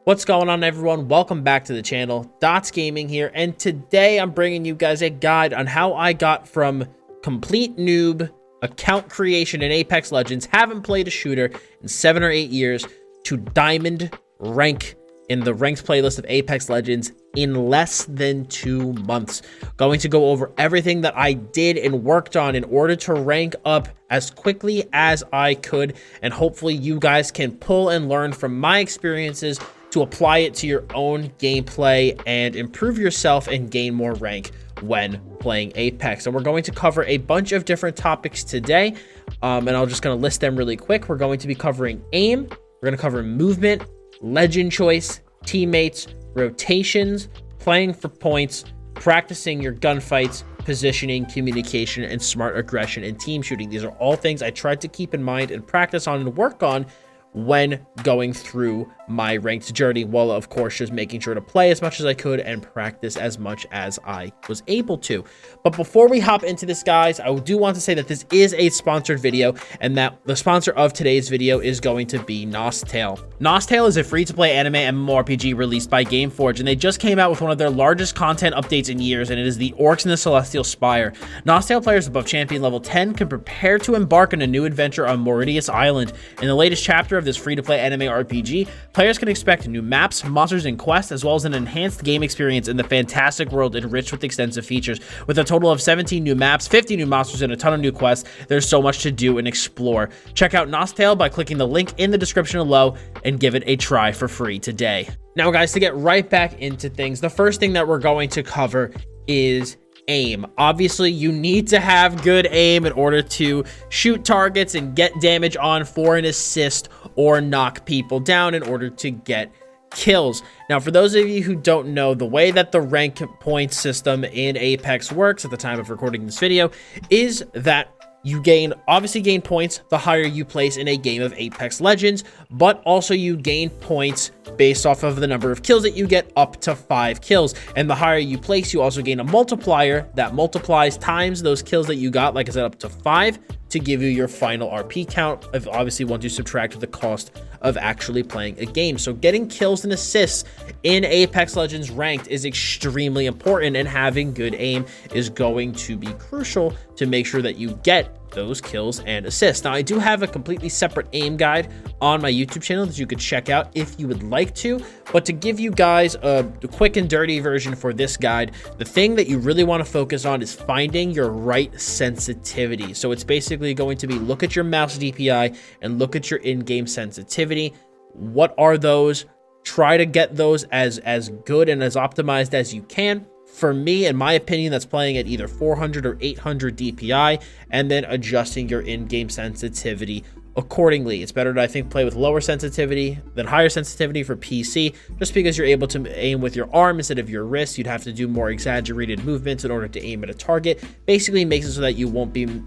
What's going on, everyone? Welcome back to the channel. Dots Gaming here, and today I'm bringing you guys a guide on how I got from complete noob account creation in Apex Legends, haven't played a shooter in 7 or 8 years, to diamond rank in the ranked playlist of Apex Legends in less than 2 months. Going to go over everything that I did and worked on in order to rank up as quickly as I could, and hopefully you guys can pull and learn from my experiences to apply it to your own gameplay and improve yourself and gain more rank when playing Apex. And we're going to cover a bunch of different topics today, and I'm just going to list them really quick. We're going to be covering aim, we're going to cover movement, legend choice, teammates, rotations, playing for points, practicing your gunfights, positioning, communication, and smart aggression and team shooting. These are all things I tried to keep in mind and practice on and work on when going through my ranked journey, while of course just making sure to play as much as I could and practice as much as I was able to. But before we hop into this, guys, I do want to say that this is a sponsored video, and that the sponsor of today's video is going to be Nostale. Nostale is a free-to-play anime MMORPG released by Gameforge, and they just came out with one of their largest content updates in years, and it is the Orcs and the Celestial Spire. Nostale players above champion level 10 can prepare to embark on a new adventure on Moridius Island. In the latest chapter of this free-to-play anime RPG, players can expect new maps, monsters, and quests, as well as an enhanced game experience in the fantastic world enriched with extensive features. With a total of 17 new maps, 50 new monsters, and a ton of new quests, there's so much to do and explore. Check out Nostale by clicking the link in the description below and give it a try for free today. Now, guys, to get right back into things, the first thing that we're going to cover is aim. Obviously, you need to have good aim in order to shoot targets and get damage on for an assist or knock people down in order to get kills. Now, for those of you who don't know, the way that the rank point system in Apex works at the time of recording this video is that you obviously gain points the higher you place in a game of Apex Legends, but also you gain points based off of the number of kills that you get, up to 5 kills. And the higher you place, you also gain a multiplier that multiplies times those kills that you got, like I said, up to 5, to give you your final RP count, of obviously once you subtract the cost of actually playing a game. So getting kills and assists in Apex Legends ranked is extremely important, and having good aim is going to be crucial to make sure that you get those kills and assists. Now, I do have a completely separate aim guide on my YouTube channel that you could check out if you would like to, but to give you guys a quick and dirty version for this guide, the thing that you really want to focus on is finding your right sensitivity. So it's basically going to be look at your mouse DPI and look at your in-game sensitivity. What are those? Try to get those as good and as optimized as you can. For me, in my opinion, that's playing at either 400 or 800 DPI, and then adjusting your in-game sensitivity accordingly. It's better to, I think, play with lower sensitivity than higher sensitivity for PC, just because you're able to aim with your arm instead of your wrist. You'd have to do more exaggerated movements in order to aim at a target. Basically makes it so that you won't be,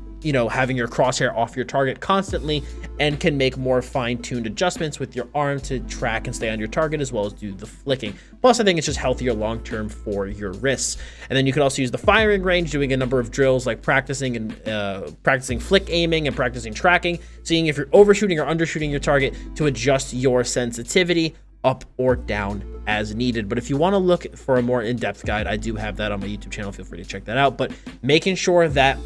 having your crosshair off your target constantly, and can make more fine-tuned adjustments with your arm to track and stay on your target, as well as do the flicking. Plus, I think it's just healthier long-term for your wrists. And then you could also use the firing range, doing a number of drills like practicing flick aiming and practicing tracking, seeing if you're overshooting or undershooting your target to adjust your sensitivity up or down as needed. But if you want to look for a more in-depth guide, I do have that on my YouTube channel. Feel free to check that out. But making sure that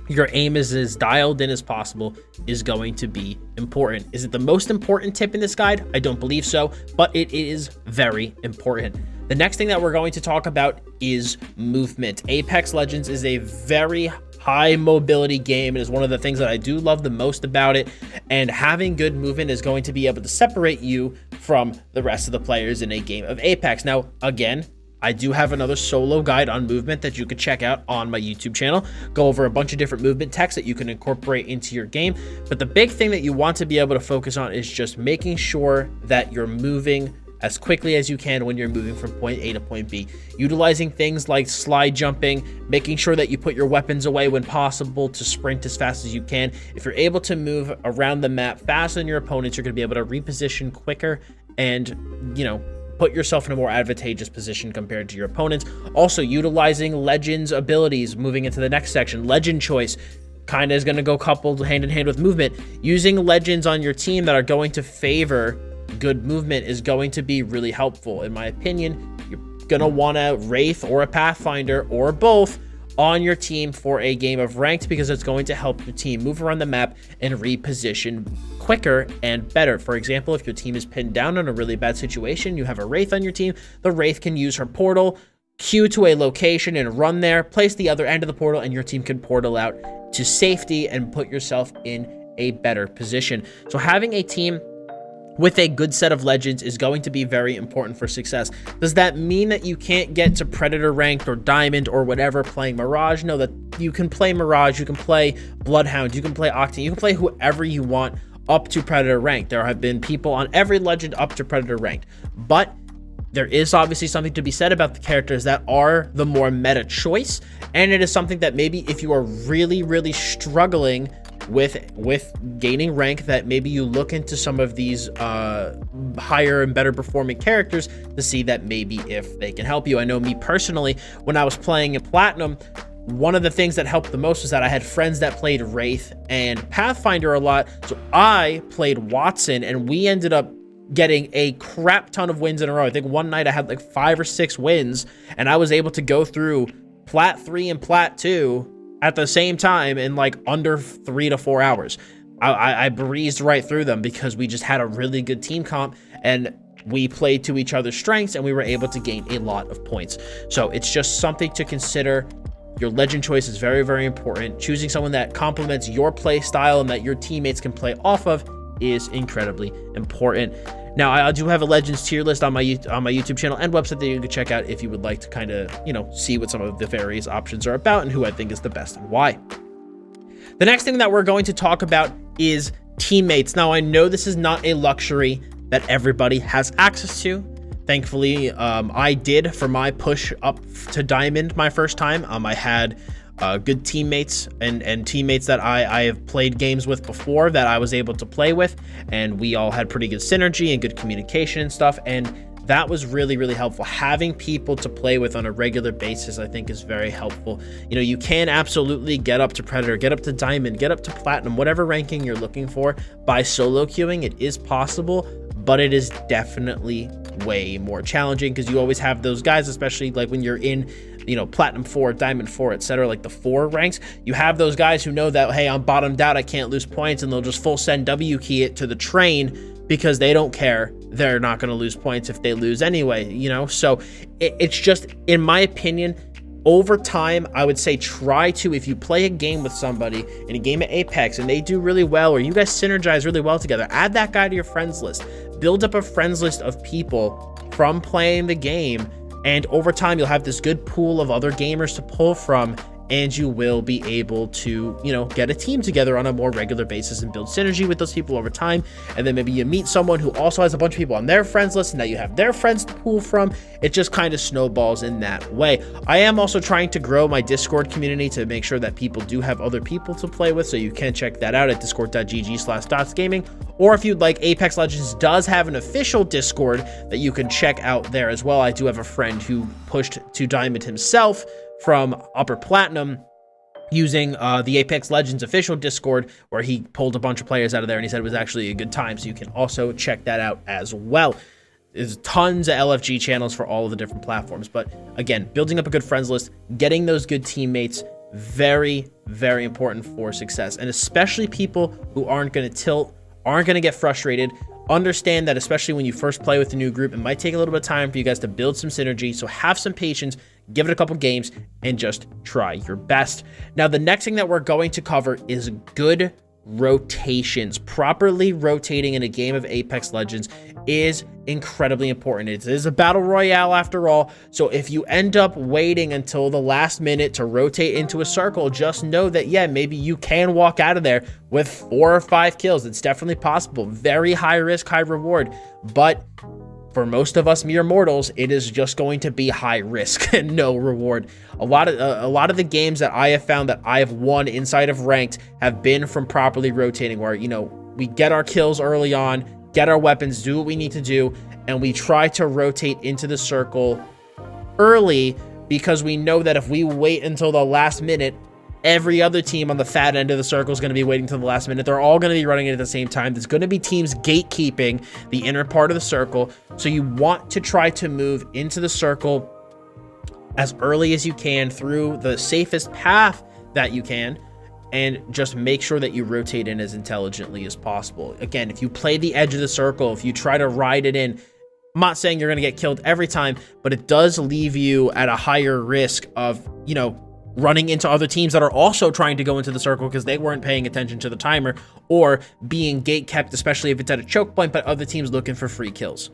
your aim is as dialed in as possible is going to be important. Is it the most important tip in this guide? I don't believe so, but it is very important. The next thing that we're going to talk about is movement. Apex Legends is a very high mobility game. It is one of the things that I do love the most about it, and having good movement is going to be able to separate you from the rest of the players in a game of Apex. Now, again, I do have another solo guide on movement that you could check out on my YouTube channel. Go over a bunch of different movement techs that you can incorporate into your game. But the big thing that you want to be able to focus on is just making sure that you're moving as quickly as you can when you're moving from point A to point B. Utilizing things like slide jumping, making sure that you put your weapons away when possible to sprint as fast as you can. If you're able to move around the map faster than your opponents, you're going to be able to reposition quicker and, put yourself in a more advantageous position compared to your opponents. Also, utilizing Legends abilities, moving into the next section. Legend choice kind of is going to go coupled hand in hand with movement. Using Legends on your team that are going to favor good movement is going to be really helpful. In my opinion, you're gonna want a Wraith or a Pathfinder or both on your team for a game of ranked, because it's going to help your team move around the map and reposition quicker and better. For example, if your team is pinned down in a really bad situation, you have a Wraith on your team, the Wraith can use her portal, queue to a location and run there, place the other end of the portal, and your team can portal out to safety and put yourself in a better position. So having a team with a good set of legends is going to be very important for success. Does that mean that you can't get to Predator ranked or Diamond or whatever playing Mirage? No, that you can play Mirage, you can play Bloodhound, you can play Octane, you can play whoever you want up to Predator ranked. There have been people on every legend up to Predator ranked, but there is obviously something to be said about the characters that are the more meta choice, and it is something that maybe if you are really struggling with gaining rank, that maybe you look into some of these higher and better performing characters to see that maybe if they can help you. I know me personally, when I was playing in Platinum, one of the things that helped the most was that I had friends that played Wraith and Pathfinder a lot, so I played Wattson, and we ended up getting a crap ton of wins in a row. I think one night I had like 5 or 6 wins, and I was able to go through Plat 3 and Plat 2 at the same time in like under 3 to 4 hours. I breezed right through them because we just had a really good team comp, and we played to each other's strengths, and we were able to gain a lot of points. So it's just something to consider. Your legend choice is very important. Choosing someone that complements your play style and that your teammates can play off of is incredibly important. Now, I do have a Legends tier list on my YouTube channel and website that you can check out if you would like to kind of, see what some of the various options are about and who I think is the best and why. The next thing that we're going to talk about is teammates. Now, I know this is not a luxury that everybody has access to. Thankfully, I did for my push up to Diamond my first time. I had good teammates and teammates that I have played games with before that I was able to play with, and we all had pretty good synergy and good communication and stuff, and that was really helpful. Having people to play with on a regular basis, I think, is very helpful. You can absolutely get up to Predator, get up to Diamond, get up to Platinum, whatever ranking you're looking for by solo queuing. It is possible, but it is definitely way more challenging because you always have those guys, especially like when you're in Platinum 4, Diamond 4, etc., like the 4 ranks, you have those guys who know that, hey, I'm bottomed out, I can't lose points, and they'll just full send W key it to the train because they don't care. They're not going to lose points if they lose anyway, So it's just, in my opinion, over time, I would say try to, if you play a game with somebody in a game of Apex and they do really well, or you guys synergize really well together, add that guy to your friends list. Build up a friends list of people from playing the game, and over time, you'll have this good pool of other gamers to pull from, and you will be able to, get a team together on a more regular basis and build synergy with those people over time. And then maybe you meet someone who also has a bunch of people on their friends list, and now you have their friends to pull from. It just kind of snowballs in that way. I am also trying to grow my Discord community to make sure that people do have other people to play with, so you can check that out at discord.gg/dotsgaming. Or if you'd like, Apex Legends does have an official Discord that you can check out there as well. I do have a friend who pushed to Diamond himself from Upper Platinum using the Apex Legends official Discord, where he pulled a bunch of players out of there, and he said it was actually a good time, so you can also check that out as well. There's tons of LFG channels for all of the different platforms, but again, building up a good friends list, getting those good teammates, very important for success, and especially people who aren't going to tilt, aren't going to get frustrated. Understand that especially when you first play with a new group, it might take a little bit of time for you guys to build some synergy, so have some patience, give it a couple games, and just try your best. Now, the next thing that we're going to cover is good rotations. Properly rotating in a game of Apex Legends is incredibly important. It is a battle royale after all, so if you end up waiting until the last minute to rotate into a circle, just know that, yeah, maybe you can walk out of there with 4 or 5 kills. It's definitely possible. Very high risk, high reward, but for most of us mere mortals, it is just going to be high risk and no reward. A lot of the games that I have found that I have won inside of ranked have been from properly rotating, where we get our kills early on, get our weapons, do what we need to do, and we try to rotate into the circle early, because we know that if we wait until the last minute, Every other team on the fat end of the circle is going to be waiting till the last minute. They're all going to be running it at the same time. There's going to be teams gatekeeping the inner part of the circle. So you want to try to move into the circle as early as you can through the safest path that you can, and just make sure that you rotate in as intelligently as possible. Again, if you play the edge of the circle, if you try to ride it in, I'm not saying you're going to get killed every time, but it does leave you at a higher risk of, you know, running into other teams that are also trying to go into the circle because they weren't paying attention to the timer, or being gate kept, especially if it's at a choke point, but other teams looking for free kills.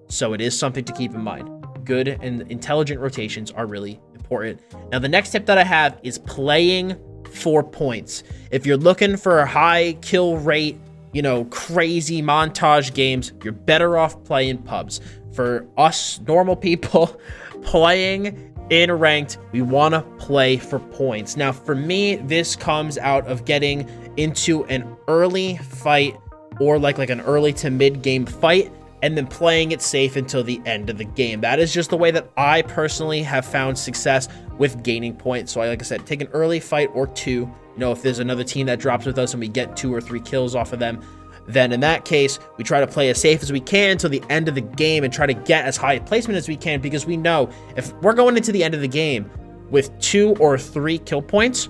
So it is something to keep in mind. Good and intelligent rotations are really important. Now, the next tip that I have is playing for points. If you're looking for a high kill rate, you know, crazy montage games, you're better off playing pubs. For us normal people playing in ranked, we want to play for points. Now, for me, this comes out of getting into an early fight, or like an early to mid game fight, and then playing it safe until the end of the game. That is just the way that I personally have found success with gaining points. So like I said, take an early fight or two. You know, if there's another team that drops with us and we get 2 or 3 kills off of them, then in that case, we try to play as safe as we can till the end of the game and try to get as high a placement as we can, because we know if we're going into the end of the game with 2 or 3 kill points,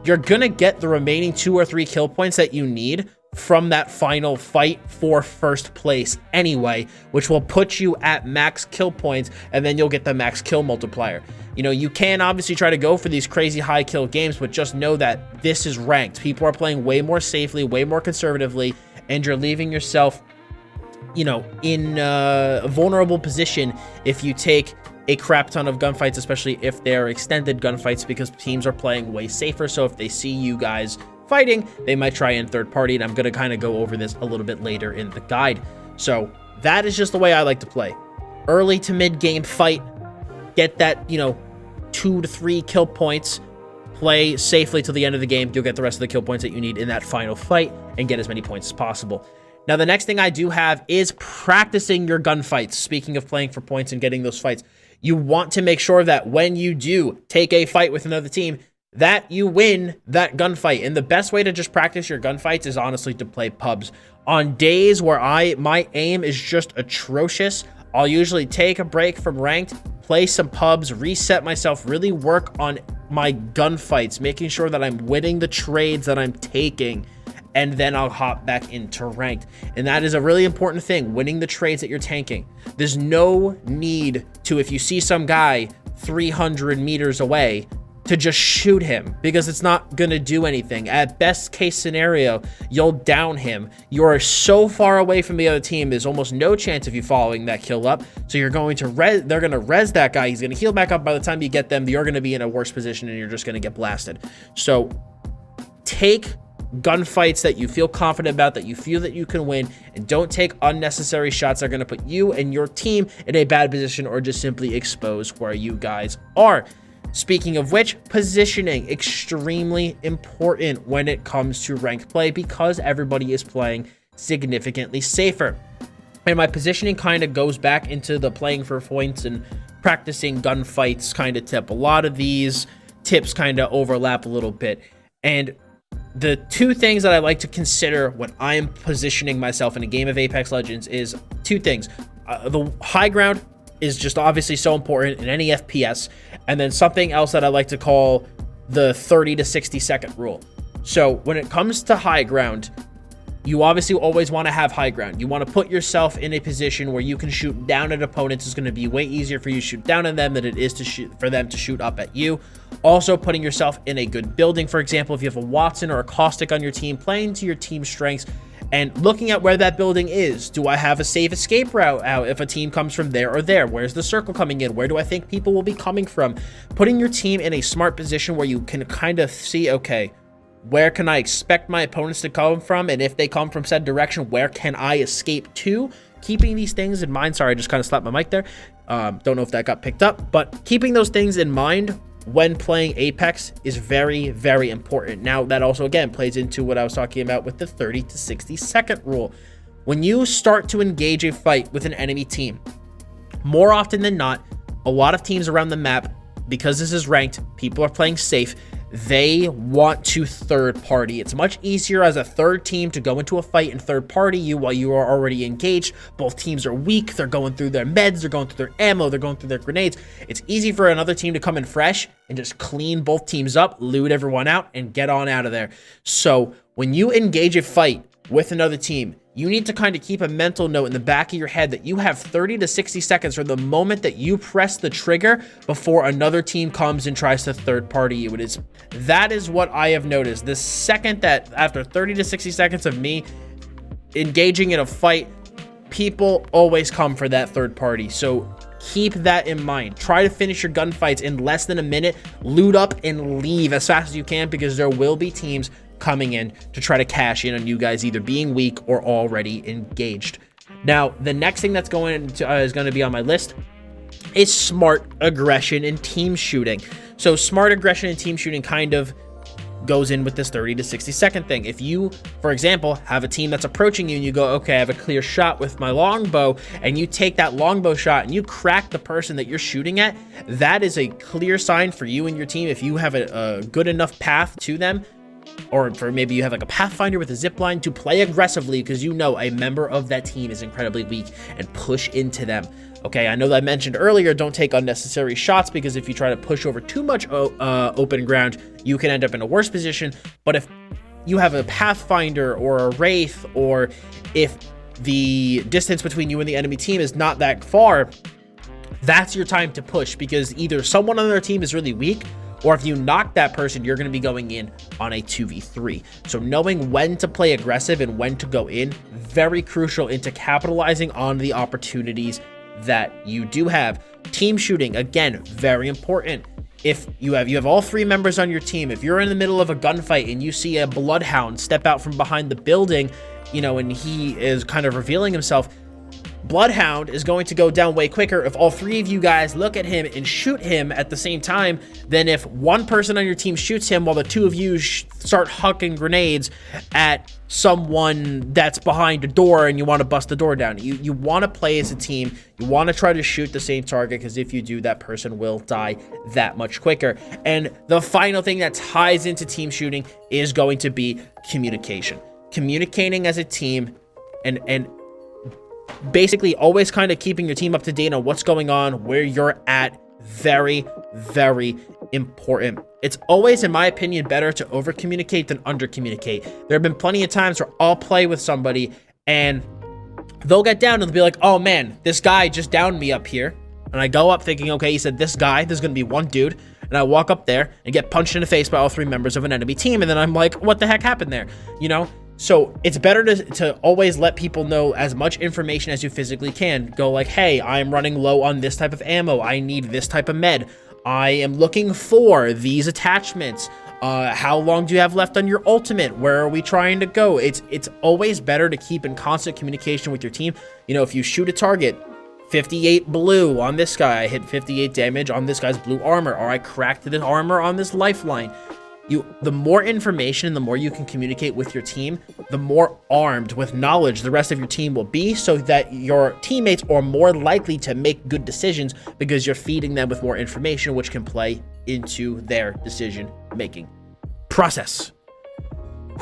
you're gonna get the remaining 2 or 3 kill points that you need from that final fight for first place anyway, which will put you at max kill points, and then you'll get the max kill multiplier. You know, you can obviously try to go for these crazy high kill games, but just know that this is ranked. People are playing way more safely, way more conservatively, and you're leaving yourself, you know, in a vulnerable position if you take a crap ton of gunfights, especially if they're extended gunfights, because teams are playing way safer. So if they see you guys fighting, they might try in third party, and I'm going to kind of go over this a little bit later in the guide. So that is just the way I like to play. Early to mid game fight, get that, you know, 2 to 3 kill points, play safely till the end of the game. You'll get the rest of the kill points that you need in that final fight and get as many points as possible. Now, the next thing I do have is practicing your gunfights. Speaking of playing for points and getting those fights, you want to make sure that when you do take a fight with another team, that you win that gunfight. And the best way to just practice your gunfights is honestly to play pubs. On days where my aim is just atrocious, I'll usually take a break from ranked, play some pubs, reset myself, really work on my gunfights, making sure that I'm winning the trades that I'm taking, and then I'll hop back into ranked. And that is a really important thing, winning the trades that you're tanking. There's no need to, if you see some guy 300 meters away, to just shoot him, because it's not gonna do anything. At best case scenario, you'll down him. You're so far away from the other team, there's almost no chance of you following that kill up. So you're going to they're gonna res that guy. He's gonna heal back up. By the time you get them, you're gonna be in a worse position and you're just gonna get blasted. So take gunfights that you feel confident about, that you feel that you can win, and don't take unnecessary shots that are gonna put you and your team in a bad position, or just simply expose where you guys are. Speaking of which, positioning, extremely important when it comes to ranked play, because everybody is playing significantly safer. And my positioning kind of goes back into the playing for points and practicing gunfights kind of tip. A lot of these tips kind of overlap a little bit. And the 2 things that I like to consider when I'm positioning myself in a game of Apex Legends is 2 things. The high ground is just obviously so important in any FPS. And then something else that I like to call the 30 to 60 second rule. So when it comes to high ground, you obviously always want to have high ground. You want to put yourself in a position where you can shoot down at opponents. It's going to be way easier for you to shoot down at them than it is to shoot for them to shoot up at you. Also, putting yourself in a good building. For example, if you have a Wattson or a Caustic on your team, playing to your team's strengths and looking at where that building is. Do I have a safe escape route out if a team comes from there or there? Where's the circle coming in? Where do I think people will be coming from? Putting your team in a smart position where you can kind of see, okay, where can I expect my opponents to come from? And if they come from said direction, where can I escape to? Keeping these things in mind. Sorry, I just kind of slapped my mic there. Don't know if that got picked up, but keeping those things in mind when playing Apex is very, very important. Now, that also, again, plays into what I was talking about with the 30 to 60 second rule. When you start to engage a fight with an enemy team, more often than not, a lot of teams around the map, because this is ranked, people are playing safe, they want to third party. It's much easier as a third team to go into a fight and third party you while you are already engaged. Both teams are weak. They're going through their meds. They're going through their ammo. They're going through their grenades. It's easy for another team to come in fresh and just clean both teams up, loot everyone out, and get on out of there. So when you engage a fight with another team, you need to kind of keep a mental note in the back of your head that you have 30 to 60 seconds from the moment that you press the trigger before another team comes and tries to third party you. That is what I have noticed. The second that after 30 to 60 seconds of me engaging in a fight, people always come for that third party. So keep that in mind. Try to finish your gunfights in less than a minute, loot up and leave as fast as you can, because there will be teams coming in to try to cash in on you guys either being weak or already engaged. Now, the next thing that's is going to be on my list is smart aggression and team shooting. So smart aggression and team shooting kind of goes in with this 30 to 60 second thing. If you, for example, have a team that's approaching you and you go, okay, I have a clear shot with my longbow, and you take that longbow shot and you crack the person that you're shooting at, that is a clear sign for you and your team. If you have a good enough path to them, or for maybe you have like a pathfinder with a zip line, to play aggressively because you know a member of that team is incredibly weak, and push into them. Okay, I know that I mentioned earlier, don't take unnecessary shots, because if you try to push over too much open ground, you can end up in a worse position. But if you have a pathfinder or a wraith, or if the distance between you and the enemy team is not that far, that's your time to push, because either someone on their team is really weak, or if you knock that person, you're going to be going in on a 2v3. So knowing when to play aggressive and when to go in, very crucial into capitalizing on the opportunities that you do have. Team shooting, again, very important. If you have all three members on your team, if you're in the middle of a gunfight and you see a bloodhound step out from behind the building, you know, and he is kind of revealing himself, Bloodhound is going to go down way quicker if all three of you guys look at him and shoot him at the same time than if one person on your team shoots him while the two of you start hucking grenades at someone that's behind a door and you want to bust the door down. You want to play as a team. You want to try to shoot the same target, because if you do, that person will die that much quicker. And the final thing that ties into team shooting is going to be communication. Communicating as a team and basically always kind of keeping your team up to date on what's going on, where you're at. Very, very important. It's always, in my opinion, better to over communicate than under communicate. There have been plenty of times where I'll play with somebody and they'll get down and they'll be like, oh man, this guy just downed me up here. And I go up thinking, okay, he said this guy, there's gonna be one dude. And I walk up there and get punched in the face by all three members of an enemy team. And then I'm like, what the heck happened there? You know? So it's better to always let people know as much information as you physically can. Go like, hey, I'm running low on this type of ammo. I need this type of med. I am looking for these attachments. How long do you have left on your ultimate? Where are we trying to go? It's always better to keep in constant communication with your team. You know, if you shoot a target, 58 blue on this guy, I hit 58 damage on this guy's blue armor, or I cracked the armor on this lifeline. The more information, the more you can communicate with your team, the more armed with knowledge the rest of your team will be, so that your teammates are more likely to make good decisions because you're feeding them with more information, which can play into their decision-making process.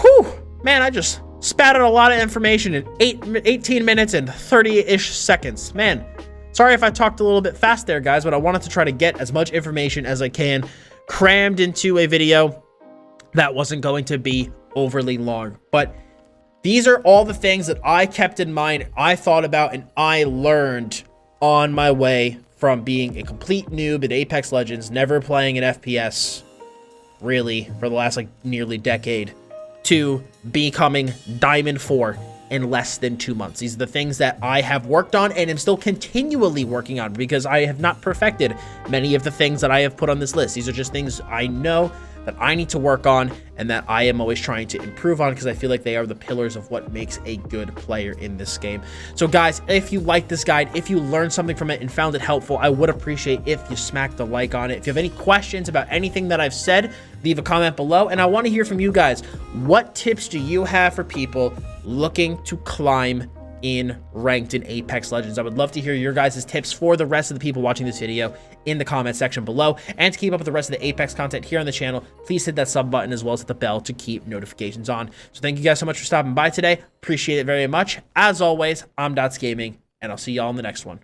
Whew, man, I just spat out a lot of information in 18 minutes and 30-ish seconds. Man, sorry if I talked a little bit fast there, guys, but I wanted to try to get as much information as I can crammed into a video that wasn't going to be overly long. But these are all the things that I kept in mind, I thought about, and I learned on my way from being a complete noob at Apex Legends, never playing an FPS really for the last like nearly decade, to becoming Diamond 4 in less than 2 months. These are the things that I have worked on and am still continually working on, because I have not perfected many of the things that I have put on this list. These are just things I know that I need to work on and that I am always trying to improve on, because I feel like they are the pillars of what makes a good player in this game. So guys, if you like this guide, if you learned something from it and found it helpful, I would appreciate if you smacked a like on it. If you have any questions about anything that I've said, leave a comment below, and I want to hear from you guys. What tips do you have for people looking to climb in ranked in Apex Legends. I would love to hear your guys' tips for the rest of the people watching this video in the comment section below. And to keep up with the rest of the Apex content here on the channel, please hit that sub button as well as hit the bell to keep notifications on. So thank you guys so much for stopping by today. Appreciate it very much. As always, I'm Dots Gaming, and I'll see y'all in the next one.